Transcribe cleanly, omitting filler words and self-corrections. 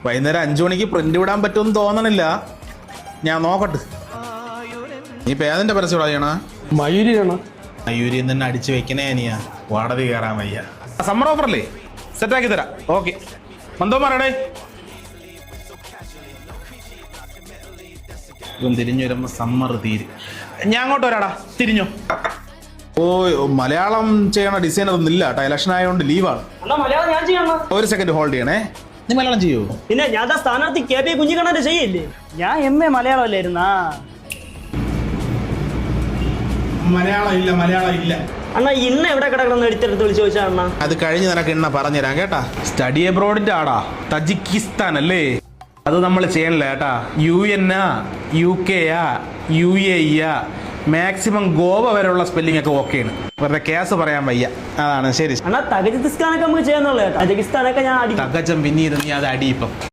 വൈകുന്നേരം 5 മണിക്ക് പ്രിന്റ് വിടാൻ പറ്റുമെന്ന് തോന്നണില്ല. ഞാൻ നോക്കട്ടെ. നീ പേതിന്റെ പരസ്യം ചെയ്യണ മയൂരിയാണ്. മയൂരി തന്നെ അടിച്ചു വെക്കണേ. നീയാ വാടക കയറാൻ വയ്യ. സമ്മർ ഓഫറല്ലേ, സെറ്റാക്കി തരാം. ഓക്കെ മന്തോമാരടേ. ഇവൻ തിരിഞ്ഞു വരുമ്പോ സമ്മർ തീരും. ഞാൻ അങ്ങോട്ട് വരാടാ, തിരിഞ്ഞോ. ഓ മലയാളം ചെയ്യണ ഡിസൈനർ ഒന്നും ഇല്ല കേട്ടോ, ഇലക്ഷൻ ആയതുകൊണ്ട് ലീവാണ്. ഒരു സെക്കൻഡ് ഹോൾഡ് ചെയ്യണേ. നീ മലയാളം ചെയ്യൂ? പിന്നെ ഞാൻ സ്ഥാനാർത്ഥി KP കുഞ്ഞിക്കണ്ണന്റെ ചെയ്യില്ലേ. ഞാൻ MA മലയാളം അല്ലായിരുന്നാ. മലയാളം ഇല്ല അണ്ണാ ഇന്ന എവിടെ കിടക്കണം എടുത്തെടുത്ത് വിളിച്ചു ചോദിച്ചാ അണ്ണാ. അത് കഴിഞ്ഞ് നിനക്ക് ഇണ്ണ പറഞ്ഞുതരാം കേട്ടാ. സ്റ്റഡി അബ്രോഡിന്റെ ആടാ, തജിക്കിസ്ഥാൻ അല്ലേ? അത് നമ്മൾ ചെയ്യണില്ല കേട്ടാ. UN UK UAE maximum Goa വരെയുള്ള സ്പെല്ലിംഗ് ഒക്കെ ഓക്കെയാണ്. വെറുതെ കേസ് പറയാൻ വയ്യ, അതാണ്. ശരി അണ്ണാ തകജിസ്ഥാനൊക്കെ നമുക്ക് ചെയ്യാന്നുള്ളൂ കേട്ടോ. തജിക്കിസ്ഥാനൊക്കെ ഞാൻ തകജം പിന്നീട് നീ അത് അടിയിപ്പം